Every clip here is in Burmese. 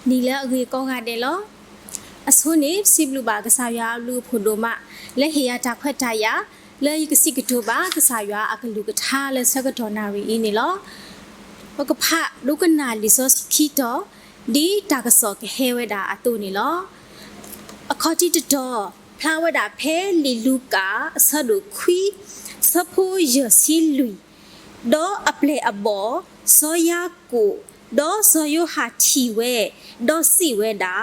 နီလာအကြီးကောင်းရတယ်လောအစိုးနေစီဘလူပါကစားရလူဖို့တို့မလက်ဟီယာတာခွက်တာရလဲကစီကတူပါကစားရအကလူကထားလဲဆကတော်နာရီနေလောဘကဖလူကနာလီဆိုခီတော့ဒီတာကစောကဟဲဝဲတာအတူနေလောအခေါ်တီတော်ဖလာဝဲတာဖဲလီလူကအဆဒုခွီစဖိုရစီလူဒေါ်အပလေအဘောဆိုယာကိုဒေါ်ဆိုယိုဟာချီဝဲဒေါ်စီဝဲတာ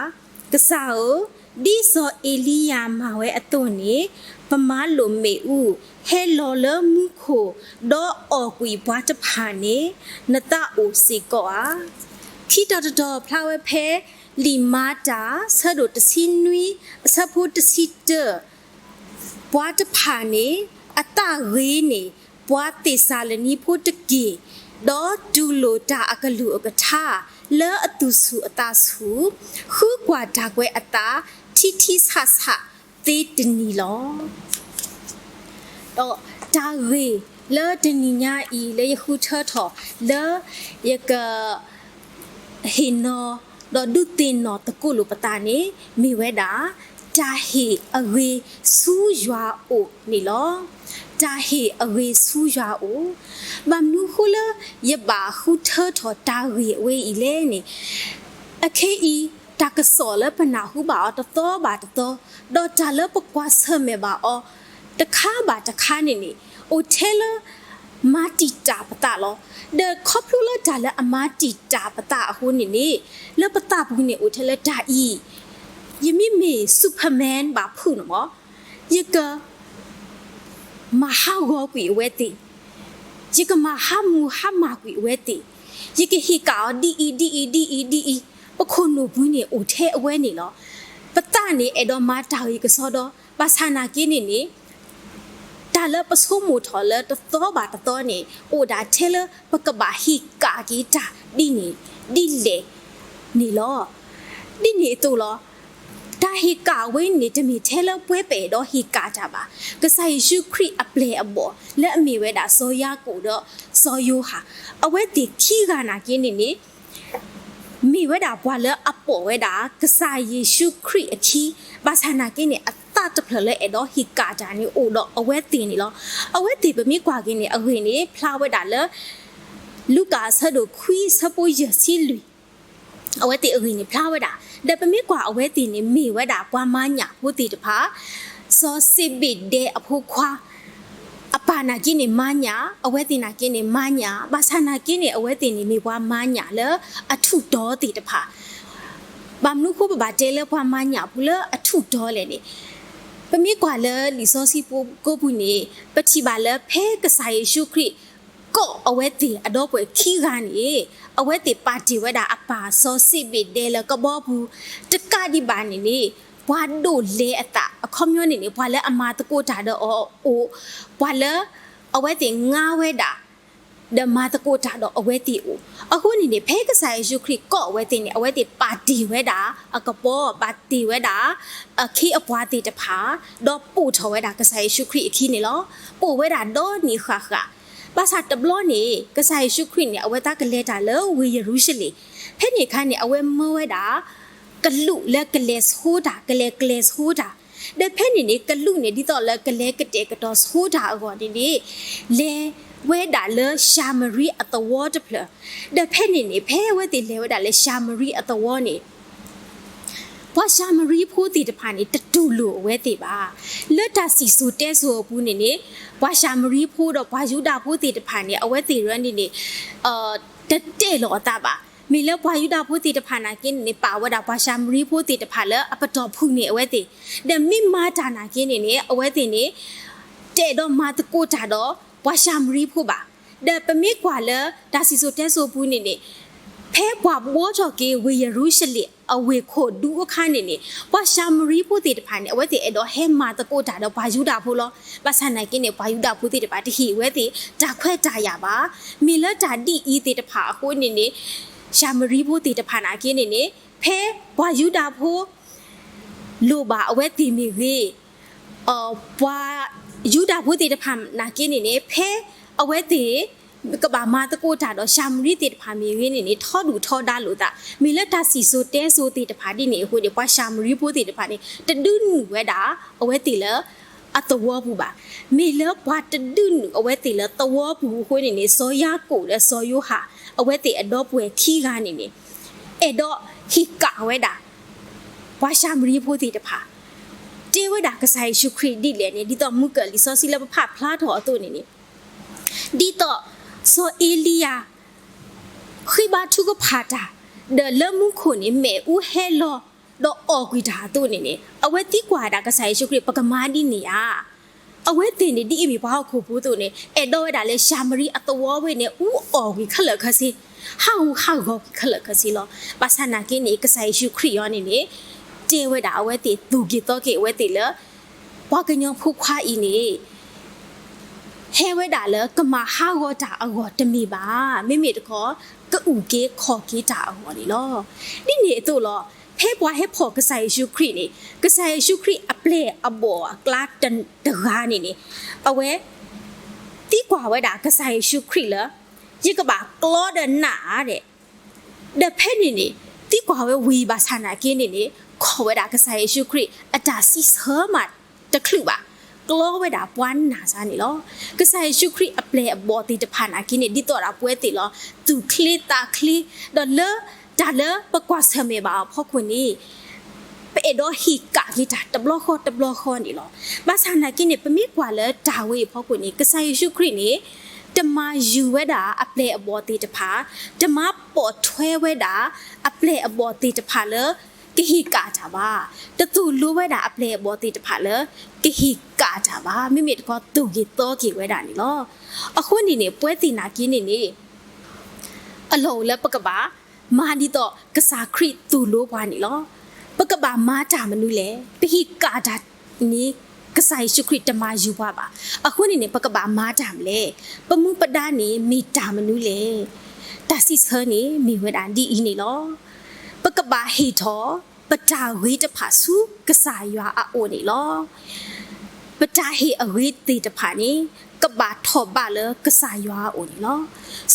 ကစားအိုဒီဆိုအီလီယာမာဝဲအတုန်နေပမာလိုမေဦးဟဲလော်လမှုခိုဒေါ်အော်ကွီဘွားတဖာနေနတအိုစီကောအားခီတော်ဖလာဝဲဖဲလီမာတာဆဒိုတစီနွီအစဖို့တစီတဘွားတဖာနေအတရေနေဘွားတေစာလနီဖို့တကီဒေါ်ဒူလိုတာအကလူအကထားလဲအတူစုအတာစုခုကွာဒါကွဲအတာတီဆာဆာတေတနီလောတော့ဒါရေလဲတနီညာဤလဲယခုထထောလဲယကဟီနောတော့ဒုတင်နော်တကုလိုပတာနေမိဝဲတာဒါဟီအဝေဆူရွာအိုနေလောဒါဟီအဝေဆူရွာအိုဘမ်နုခုလယဘာခုထထောဒါဝေဝေဤလဲနေအခေဤတာကစောလပနာဟုပါတတော်ပါတတော်ဒေါ်တာလပကွာဆမေပါအောတခါပါတခါနေနေအိုထဲလမာတီတာပတာလောเดคอปลูลดาละอมาติตาปะตะโหนี่นี่เลปะตะบุนี่โอเทละดาอียมิเมซูเปอร์แมนบาพูเนาะยกะมหาโกกุเวติยกะมหามูหามากุเวติยกะฮิกาดีปะโคโนบุนี่โอเทอเวนี่เนาะปะตะนี่เอดอมาดาอีกะซอดอปาสานากินี่นี่ဒါလပစုံမထော်လတသောဘာတသောနေအိုဒါထဲလပကဘာဟီကာဂီတာဒီနေဒီလေနေလောဒီနေတူလောဒါဟီကာဝင်းနေတမီထဲလပွဲပေတော့ဟီကာကြပါကဆိုင်ရှုခရီအပလေအဘောလက်အမီဝဲတာဇောယာကိုတော့ဇောယိုဟာအဝဲတီခီကနာကင်းနေနေမိဝဲတာဘွာလအပေါ်ဝဲတာကဆိုင်ယေရှုခရီအချီဘာသာနာကင်းနေတာတဖလဲအဲ့တော့ဟီကာဂျာနီအိုတော့အဝဲတင်နေလောအဝဲတင်ပမိကွာကင်းနေအဝင်နေဖလာဝဲတာလဲလူကာဆဒိုခွီစပိုရစီလူအဝဲတင်အဝင်နေဖလာဝဲတာဒါပမိကွာအဝဲတင်နေမိဝဲတာပွားမညာဘုတီတဖာစောစစ်ဘစ်တဲ့အဖိုးခွာအပါနာကင်းနေမညာအဝဲတင်နာကင်းနေမညာဘာသာနာကင်းနေအဝဲတင်နေမိပွားမညာလဲအထုတော်တီတဖာဘာမနုခုဘာတဲလဲပွားမညာဘူးလဲအထုတော်လဲနေပမိကွာလလီဆိုစီပိုကိုဘူးနေပတိပါလဖဲကဆိုင်ရှုခရီကိုအဝဲတီအတော့ပွဲခီကနေအဝဲတီပါတီဝဲတာအပါစောစီဘီဒဲလကဘောဘူးတကဒီပါနေနေဘွာဒိုလေအတာအခေါမျိုးနေနေဘွာလဲအမာတကိုတာတော့အိုဘွာလဲအဝဲတီငါဝဲတာဒမာတကိုတာတော့အဝဲတီအိုအခုနေနေဖဲကဆိုင်ရှုခရီကောအဝဲတီနေအဝဲတီပါတီဝဲတာအကဘောပါတီဝဲတာအခီအပွားတီတဖာတော့ပူထော်ဝဲတာကဆိုင်ရှုခရီအခီနေလောပူဝဲတာတော့နီခါပါစာတဘလောနေကဆိုင်ရှုခရီနေအဝဲတာကလေတာလောဝေယရုရှလီဖဲနေခါနေအဝဲမဝဲတာကလူလက်ကလေဆိုးတာကလေဆိုးတာဒါဖဲနေနေကလူနေဒီတော့လက်ကလေကတဲ့ကတော့ဆိုးတာအကောဒီနေလေဝဲတာလဲရှာမရီအတဝတ်ဖလဒါဖဲနေနေဖဲဝဲတီလေဝဲတာလဲရှာမရီအတဝတ်နေဘွာရှာမရီဖိုးတီတဖာနေတတူလို့ဝဲတီပါလွတ်တာစီဆိုတဲဆိုဘူးနေနေဘွာရှာမရီဖိုးတော့ဘွာယူတာဖိုးတီတဖာနေအဝဲတီရန်နေနေတတဲ့လောတာပါမိလဘွာယူတာဖိုးတီတဖာနာကင်းနေပါဝဲတာဘွာရှာမရီဖိုးတီတဖာလဲအပတော်ဖုနေအဝဲတီဒါမိမာတာနာကင်းနေနေအဝဲတီနေတဲ့တော့မာတကိုတာတော့ဘွာရှာမရီဖိုးပါဒါပမိကွာလဲဒါစီဆိုတဲဆိုဘူးနေနေဖဲဘွာဘောချော်ကေဝေယရုရှလီအဝေခိုဒူအခါနေနေဘွာရှာမရီဖို့တေတဖာနေအဝဲတေအဲ့တော့ဟဲမာတကိုတာတော့ဘာယူတာဖို့လောပါဆန်နိုင်ကင်းနေဘာယူတာဖို့တေတပါတဟီဝဲတေဒါခွဲတာရပါမီလတာဒီဤတေတဖာအခုနေနေရှာမရီဖို့တေတဖာနာကင်းနေနေဖဲဘွာယူတာဖို့လိုပါအဝဲတေမီရေဘွာယူတာဖို့တေတဖာနာကင်းနေနေဖဲအဝဲတေ ကဘာမာတကိုတာတော့ရှာမရီတေတဖာမီရင်းနေထောဒူထောဒါလို့တာမီလက်တာစီဆိုတဲဆိုတေတဖာဒီနေဟိုဒီပွားရှာမရီပိုတေတဖာနေတဒူးဝဲတာအဝဲတီလအတဝဘူးပါမီလဘွားတဒူးအဝဲတီလတဝဘူးဟိုနေစောရကိုလဲစောယိုဟာအဝဲတီအတော့ပွဲခီကနေနေအဲ့တော့ဟိကဝဲတာပွားရှာမရီပိုတေတဖာတေဝဲတာကဆိုင်ရှုခရီဒီလေနေဒီတော့မုကလီစောစီလဘဖဖလာတော်အတူနေနေဒီတော့ဆိုအေလီယာခိဘာထုကဖာတာဒလမှုခုနေမဲဦးဟဲလောတော့အော်ကွီတာတို့နေနေအဝဲတိကွာတာကဆိုင်ရှုခရပကမာဒီနေရအဝဲတင်နေဒီအမီဘာခုဘူးတို့နေအဲ့တော့ဒါလဲရှာမရီအတဝဝဲနေဦးအော်ကွီခလခစီဟောင်းကောခလခစီလောပါစနာကင်းနေကဆိုင်ရှုခရရောနေနေတေဝဲတာအဝဲတိသူကီတော့ကေဝဲတိလဘာကညောဖုခွာအီနေဟဲဝဲတာလကမဟာဟောတာအောတမီပါမိမိတခေါ်ကူကေခေါ်ကေတာအောလေလောဒီနေတို့လောဟဲပွားဟဲဖို့ကဆိုင်ရှုခရီနေကဆိုင်ရှုခရီအပလေအဘောကလာတန်တကားနေနေအဝဲတီကွာဝဲတာကဆိုင်ရှုခရီလရေကပါကလောဒနာတဲ့ဒဖဲနေနေတီကွာဝဲဝီပါဆာနာကင်းနေနေခေါ်ဝဲတာကဆိုင်ရှုခရီအတာစီဆာမတ်တခလူပါกลัวเวดาปวนนาซานี่ลอกษัยชุครีอเปลอบอติตะพานากินี่ดิตอราป่วยติลอตุคลีตาคลีดอเลดาเลปะกว่าเสเมบาพ่อคนนี้เปเอดอฮิกะกิตาตะบลอคอนี่ลอบาซานากินี่ปะมีกว่าเลดาเวพ่อคนนี้กษัยชุครีนี่တမယူဝဲတာအပလေအဘောတိတဖာတမပေါ်ထွဲဝဲတာအပလေအဘောတိတဖာလေကဟိကာကြပါတသူလိုဝဲတာအပလေဘောတိတဖာလေကဟိကာကြပါမိမိတကောသူကြီးတော့ကြီးဝဲတာနီလောအခုနေနေပွဲတီနာကင်းနေနေအလုံးလက်ပကပါမာဒီတော့ကစားခရစ်သူလိုဘွားနီလောပကပါမာတာမနုလေကဟိကာတာနီကဆိုင်ရှုခရစ်တမယူပါပါအခုနေနေပကပါမာတာမလဲပမှုပဒနေမိတာမနုလေတစီစဟနေမိဝဲတာဒီအီနေလောပကပါဟီထောပတာဝေးတဖာစုကစားရွာအိုနေလောပတာဟီအဝေးတီတဖာနေကဘာထောပါလကစားရွာအိုနေလော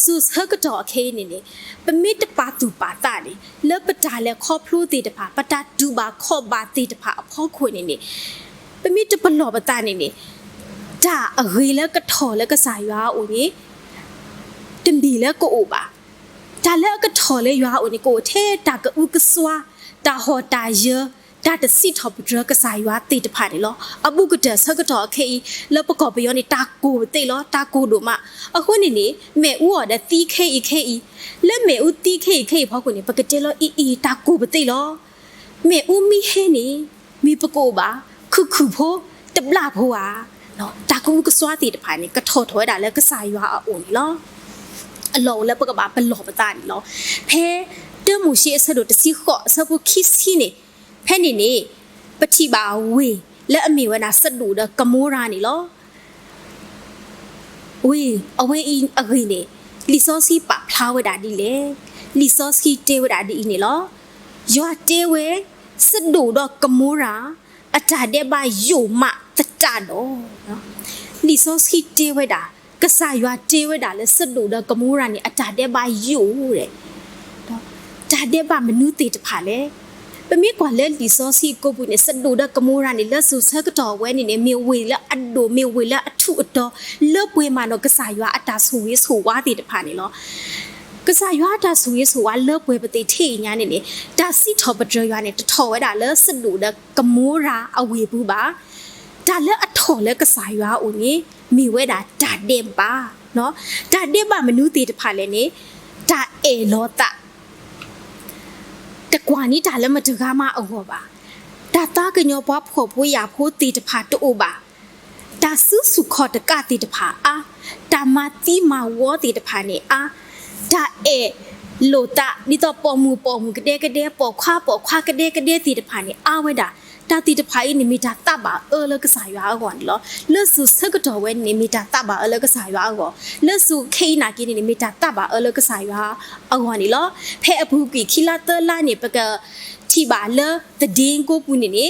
စုစဟကတော့အခဲနေနေပမိတပါတူပါတာနေလပတာလေခေါဖလို့တီတဖာပတာဒူပါခေါပါတီတဖာအဖောခွေနေနေပမိတပလောပတာနေနေဒါအဝေးလေကထောလေကစားရွာအိုနေတင်ဘီလေကိုအိုပါဒါလည်းကထော်လေရွာအိုနီကိုထဲတာကဥကစွာတာဟောတာယဒါတစီထော်ပဒရကစားရွာတေတဖာနေလောအပုကတဆကတော်ခေလပကောပယောနေတာကိုတေလောတာကိုတို့မအခုနေနေမဲဥော်တဲ့တီခေလက်မဲဥတီခေဖောက်ကိုနေပကတဲလောအီတာကိုပတေလောမဲဥမီဟဲနေမီပကိုပါခုဖိုးတပလာဖိုးอ่ะနော်တာကိုကစွာတေတဖာနေကထော်ထွဲတာလဲကစားရွာအိုနီလောအလုံးလည်းပကပါဘလောပတာနီလောဖဲတမှုရှိအဆတို့တစီခော့ဆပုခိစီနေဖဲနေနေပတိပါဝေလက်အမီဝနာစဒူဒကမိုရာနီလောဝေအဝေအီအဂိနေလီစောစီပဖလာဝဒါဒီလေလီစောစီတေဝဒါဒီနေလောယွာတေဝေစဒူဒကမိုရာအတာတဲ့ပါယုမတတတော့နော်လီစောစီတေဝဒါကစားရွာတေဝဒါလဲစဒူဒကမိုရာနေအတာတဲ့ပါယုတဲ့တော့တာတဲ့ပါမနုတေတဖာလေပမေကွာလဲလီစောစီကိုဘူးနေစဒူဒကမိုရာနေလက်ဆူဆကတော်ဝဲနေနေမေဝေလအဒိုမေဝေလအထုအတော်လက်ပွေးမှာတော့ကစားရွာအတာဆူရေးဆူဝါတေတဖာနေလောကစားရွာတာဆူရေးဆူဝါလက်ပွေးပတိထေညာနေနေဒါစီထော်ပဒရွာနေတထော်ဝဲတာလဲစဒူဒကမိုရာအဝေဘူးပါဒါလည်းအထော်လည်းကစားရွာဦးနေမိဝဲတာဒါတဲ့ပါနော်ဒါတဲ့ပါမနုတေတဖာလဲနေဒါအေလောတာတကွာနီဒါလည်းမတကားမအောပါဒါတာကညောပွားဖို့ဖို့ရဖို့တေတဖာတိုးပါဒါစုစုခေါ်တကတေတဖာအာဒါမတိမဝေါ်တေတဖာနေအာဒါအေလိုတာဒီတော့ပေါ်မူကတဲ့ပေါ်ခွာကတဲ့တေတဖာနေအာဝဲတာတာတီတဖိုင်နိမိတာတပါလကစားရွာကွန်လောလဆုစကတော်ဝဲနိမိတာတပါလကစားရွာကောလဆုခိနာကိနိမိတာတပါလကစားရွာအကွန်နီလောဖဲအဖူကီခီလာတလာနေပကတီပါလတဒင်းကိုပူနေနေ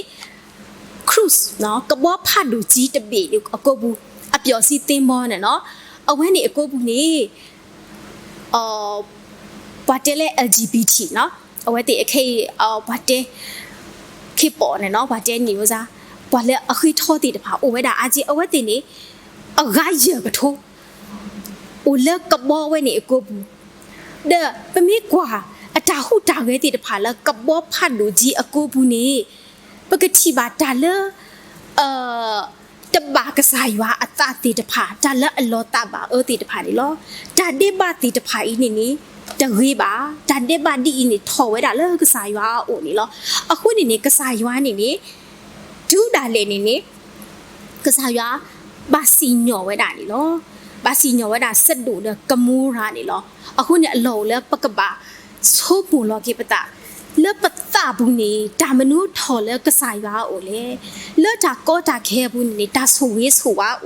ခရုစ်နော်ကဘောဖတ်လူကြီးတပေအကိုဘူးအပျော်စီတင်းမောနဲ့နော်အဝဲနေအကိုဘူးနေ บัดเจเล LGBT เนาะเอาไว้ติเคบัดเจคิปอเนี่ยเนาะบัดเจนิวซาบัดเลอะคิทอติตะพาโอไว้ดาอาจีเอาไว้ตินี่อะกาเยกะโทโอเลกะบอไว้นี่โกบูเด้อปะมีกว่าอะตาหูตาเวติตะพาละกะบอพัดดูจีอะโกบูนี่ปะกะทิบาตาเลตบากษายวาอัตติตภาจันละอัลลอตาบาติตภานี่ลอจันเดบาติตภาอีนี่จะเฮบาจันเดบาดีอีนี่ถอไว้ดาเลกษายวาโอนี่ลอအခုนี่กษายวานี่ดูดาเลนี่กษายวาบาစီညောไว้ดานี่ลอบาစီညောไว้ดาစက်ดูเดกะมูรานี่ลอအခုนี่อัลลอเลปะกะบาโซปูลอกิปตาเลปตาบุนีดามนุถอเลกษายวาโอเลเลจาก็จากแค่บุนีตาสวยสวาโอ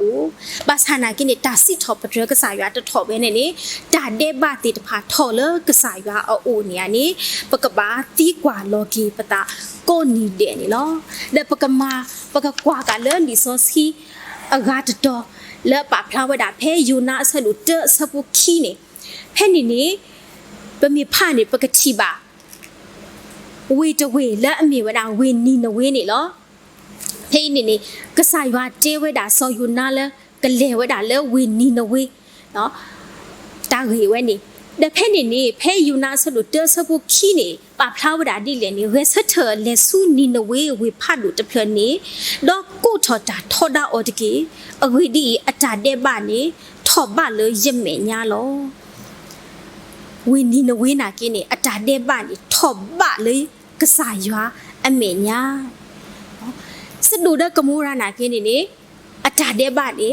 บาสานากินี่ตาสิถอปะเรกษายวาตะถอเวนี่ตาเดบาติตะพาถอเลกษายวาโอเนี่ยนี่ปะกะบาตีกว่าโลกีปตาก็นี่เดนี่ลอเดปะกะมาปะกะกว่ากันเลลิซอซีอากาตตอเลปะพลาวดาเพยูนาสลุเตสปุคีนี่เพนี่ปะมีผ้านี่ปะกะทิบาเวจเวและอเมวดาเวนีนเวนี่ลอเฮนี่กษายวาเจเวดาซอยูนาเลกะเลเวดาเลเวนีนเวเนาะตาเฮเวนี่เดเพนี่เพยูนาสลุเตอร์สบุคีนี่ปาพลาวดาดิเลนี่เวสเทอร์เลซูนีนเวเวพาดุตะเพลนี่ดอกกูทอตาทอดาออตกีอเวดีอาจารย์เดบานี่ทอบาเลยยเมญาลอเวนีนเวนากินี่อาจารย์เดบานี่ทอบาเลยกษายวาอเมญาสะดูดกะมูรานากินี่อาจารย์เดบานี่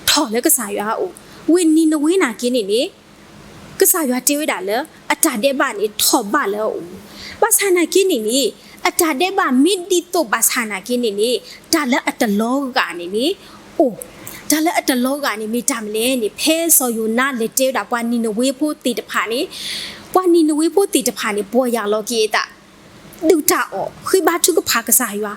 ถอเลกษายวาโอเวนีนเวนากินี่กษายวาเจเวดาเลอาจารย์เดบานี่ถอบาเลโอบาสานากินี่อาจารย์เดบามิดิโตบาสานากินี่ตาเลอัตโลกานี่โอตาเลอัตโลกานี่มีจำเลนี่เพซอยูนาเลเจดาปานินเวโพติตะพานี่ปานินเวโพติตะพานี่ปัวยาโลกีตาดูจ่าออกคือบาชุกพากษาอยู่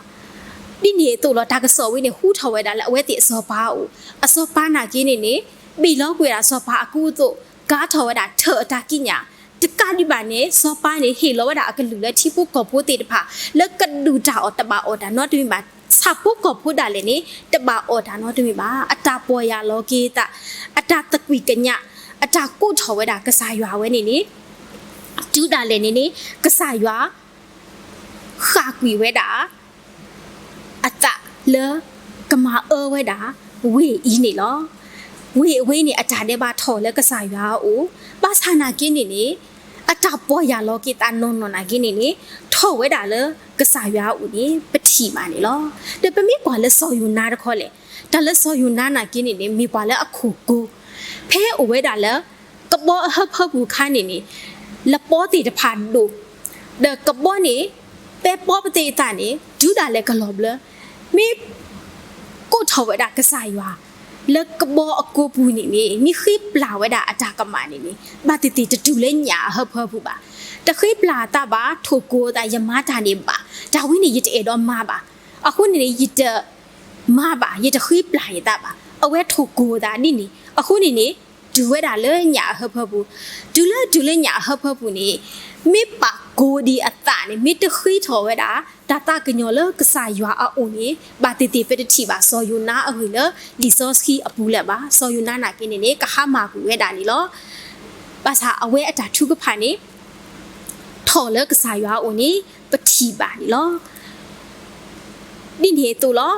ดินี่ตัวเราตากษาวิเนี่ยหูทวายดาละเวติสอปาอูอสอปานากินี่บีล้อกวยดาสอปาอกูโตกาทวายดาเถอตากิญาตะกาดิบานี่สอปานี่เฮลวายดาอกะลุและที่ผู้กอบผู้ติดพาแล้วก็ดูจ่าออกตะบาอดานอตุมิบาสับผู้กอบผู้ดาเลยนี่ตะบาอดานอตุมิบาอัตาปัวยาโลกีตาอัตาตะกวิกัญญาอัตากูทวายดากษาอยู่เวนี่จูดาเลยนี่กษาอยู่ขากวีเวดาอาจจะเลกะมาเวดาเวอีนี่ลอเวนี่อาจารย์เดบาถอเลกษาอยู่โอบาสานากินี่อาจารย์ปัวยาโลกิตานนนากินี่ถอเวดาเลกษาอยู่โอนี่ปะถีมานี่ลอเดปะมีกว่าเลซออยู่นาตะขอเลตะเลซออยู่นานากินี่มีกว่าเลอะคูกูเพโอเวดาเลกะบอเฮบูคานี่ละปอติตะพานดูเดกะบอนี่เปปอปติตานี่จูดาเลกะลอบเลมีกูทวดากะสายว่าเลกะบออกูปูนี่มีคลิปลาวดาอาจากะมานี่บาติติจะจูเลญาเฮเพผู้บาตะคลิปลาตาบาทูโกตายมาตานี่บาดาวินี่ยิตเอดอมาบาอะคุนี่ยิตมาบายิตคลิปลายตาบาเอาเวทูโกตานี่อะคุนี่ดูเวดาเลญาเฮเพผู้ดูเลญาเฮเพผู้นี่มีปากโกดีอัตตานี่มิตรขี้ถอเวดาตาตากญอเลกษายวาอูนี่บาติติเปตทีบาซอยูนาอหุเลลิซอสคีอปูเลบาซอยูนานากินี่กะหามากูเวดานี่ลอภาษาอเวอตาทุกพานี่ถอเลกษายวาอูนี่ปฏิบานี่ลอดินเฮตุลอ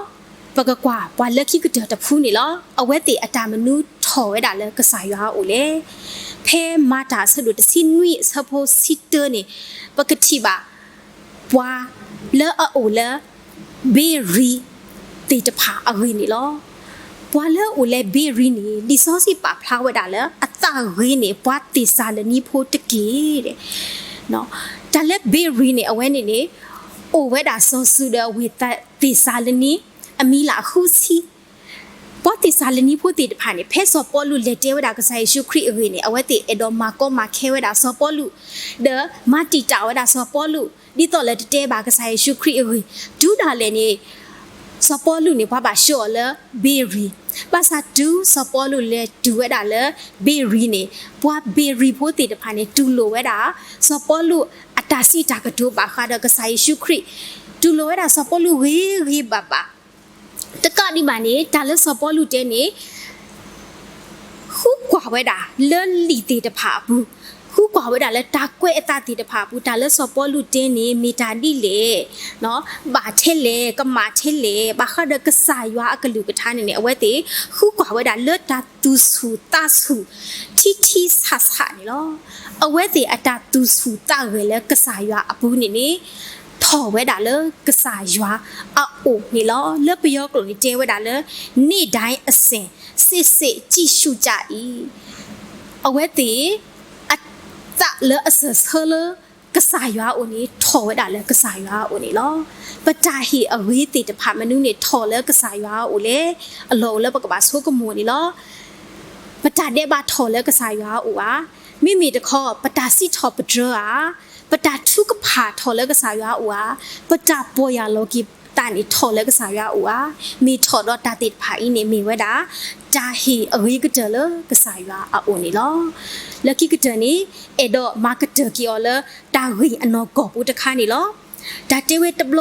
ปะกะกว่าปวาเลขี้กะเดตะพูนี่ลออเวติอตามนุถอเวดาเลกษายวาอูเลเพมาตาสะดุดสินวิสะโพสิเตอร์นี่ปกติบาปวาเลอโอเลเบรีติตะพาอเวนี่ลอปวาเลโอเลเบรีนี่ดิซอสิปาพลาวดาเลอัตตาเวนี่ปวาติซาลนี่โพตะกีเดเนาะตาเลเบรีนี่อเวนี่โอเวดาซอสุเดเวตติซาลนี่อมีลาคูซีปอติซาลนี่พูติผ่านเนี่ยเพศสปอลูเลเจวดากษาเยซูคริสต์เวนี่เอาไว้ติเอดอมาก็มาเควดาสปอลูเดอมาติจาวดาสปอลูดิตอเลเตบากษาเยซูคริสต์เวดูดาเลนี่ สปอลูนี่ว่าบาชัวเลเบรีภาษาดูสปอลูเลดูเวดาเลเบรีนี่ว่าเบรีพูดติดผ่านในดูโลเวดาสปอลูอัตาซีจากดูบาคาดกษายชุครีดูโลเวดาสปอลูเรีบาบาตะกะดิบานี่ตาเลสปอลูเจนี่คู่กว่าเวดาเลื่อนลีติดผาบูคู่กว่าเวดาและตากล้วยตาติดผาบูตาเลสปอลูเจนี่มีตาดีเลเนาะบาเชเลก็มาเชเลบาคาเดกสายวากะลูกะทานนี่เอาไว้ติคู่กว่าเวดาเลือดตาตูสูตาสูที่สัสๆนี่เนาะเอาไว้ติอะตาตูสูตาเวเลกสายวาอบูนี่ถอเวดาเลกษายว่าอะโอนี่ล้อเลปยอกลนี่เจเวดาเลนี่ไดอเซนစစ်ကြည့်ရှုကြ၏အဝဲတီအတလအဆဆလကစားရွာဦးနီထော်ဝဲတာလဲကစားရွာဦးနီလောပတာဟီအဝေးတီတဖာမနုနေထော်လဲကစားရွာဦးလေအလောလဲပကပါဆိုးကမူနီလောပတာတဲ့ဘာထော်လဲကစားရွာဦးပါမိမိတခေါ်ပတာစီထော်ပဒရာပတာထုကဖာထော်လဲကစားရွာဦးပါပတာပေါ်ရလောကီตานี่ถอดแล้วก็สายาอัวมีถอดรอตาติดผาอีนี่มีไว้ดาจาฮีอวีก็เจอเลยก็สายาอาโอนี่ล้อแล้วกี้ก็เจอนี่เอดอมาก็เจอกี่ออเลยตาฮีอนอกอบอุตคานี่ล้อตาเจเวตบล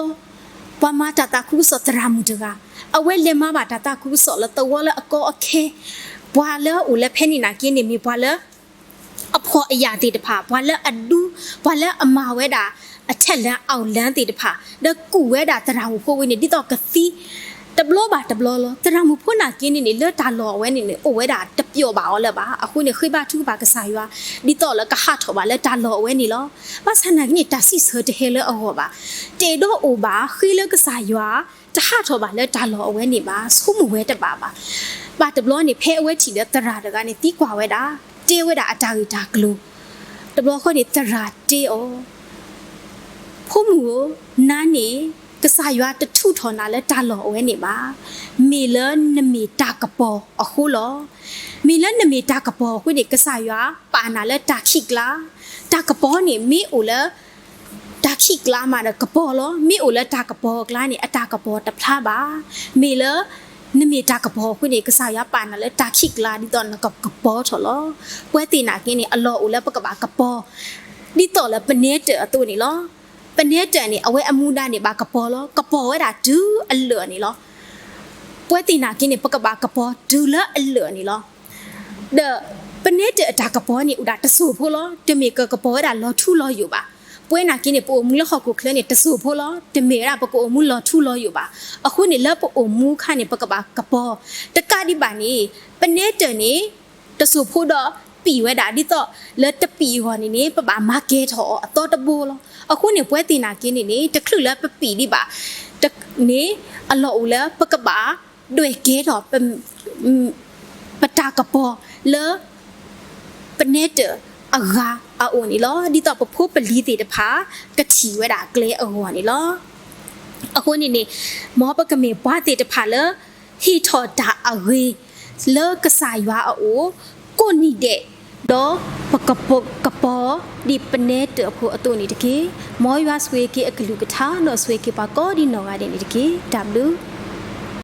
ปามาตาคุสตรามุจกาเอาไว้เลมาบาตาคุสละตัวละอโกโอเคบวาเลอุเลเพนี่นากินนี่มีบวาเลอพออยาติดผาบวาเลอดูบวาเลอมาไว้ดาအချက်လန်းအောင်လန်းတည်တဖာဒကူဝဲတာတရာမကိုဝင်းနေဒီတော့ကစီတဘလောပါတဘလောလောတရာမဖွနာကင်းနေလေတာလော်ဝဲနေအိုဝဲတာတပြောပါအော်လေပါအခုနေခိဘထုပါကစားရွာဒီတော့လကဟာထောပါလေတာလော်ဝဲနေလောပါဆနာကနေတဆီဆတဟဲလေအော်ပါတေတော့အိုပါခိလေကစားရွာတဟာထောပါလေတာလော်ဝဲနေပါဆုမဝဲတပါပါတဘလောနေဖဲအဝဲချီလေတရာတကနေတီးကွာဝဲတာတေဝဲတာအတာကြီးတာကလူတဘလောခေါ်နေတရာတေအော်ผู้หมูนั่นนี่ก็สายว่าตะทุทอนาและตาหล่อเอาไว้นี่มามีเลนมีตากระปออ่ะคู่หรอมีเลนมีตากระปอคู่นี่ก็สายว่าปานาและตาขิกลาตากระปอนี่มีอูละตาขิกลามาเดกระปอหรอมีอูละตากระปอกลานี่อะตากระปอตะพลาบามีเลนมีตากระปอคู่นี่ก็สายว่าปานาและตาขิกลาดิตอนกับกระปอถอหรอป่วยตีนากินี่อะลออูละปะกะบากระปอดิตอละปะเนเตอตัวนี่หรอปนเนจนี่เอาไว้อมูดานี่บากระปอล้อกระปอไว้ดาดูอันเหลือนี่ล้อป่วยตีนากินนี่ปะกะบากระปอดูละอันเหลือนี่ล้อเดอปนเนจตากระปอนี่อุดาตะสูพูล้อเดเมกระปอไว้ดาล้อทูล้ออยู่บ่ป่วยนากินนี่ปอมูละขอกูเคลนี่ตะสูพูล้อเดเมราปะกอมูล้อทูล้ออยู่บ่အခုนี่ละปอมูค่ะนี่ปะกะบากระปอตะกะดิบานี่ปนเนจนี่ตะสูพูดอปีไว้ดาดิต่อเลตะปีฮอนี่ปะบามาเกทออตอตะโบล้อအခုနေပွဲတင်နာကင်းနေတခလူလဲပပီဒီပါတနေအလော်လဲပကပါတွေ့ကဲတော့ပတာကပေါ်လဲပနေတဲ့အဂါအိုနီလောဒီတော့ပဖို့ပလီတဲ့တဖာကတိဝဲတာကလေအောနီလောအခုနေမောပကမေဘွားတဲ့တဖာလဲဟီထော်တာအဝေးလဲကစားရွာအိုကိုနီတဲ့တော့ပကပကပေါ်ဒီပနေတဲ့ဖို့အတူနေတကေမောရွာဆွေကေအကလူကထာနော်ဆွေကေပါကောဒီနော်ကတဲ့နေတကေ W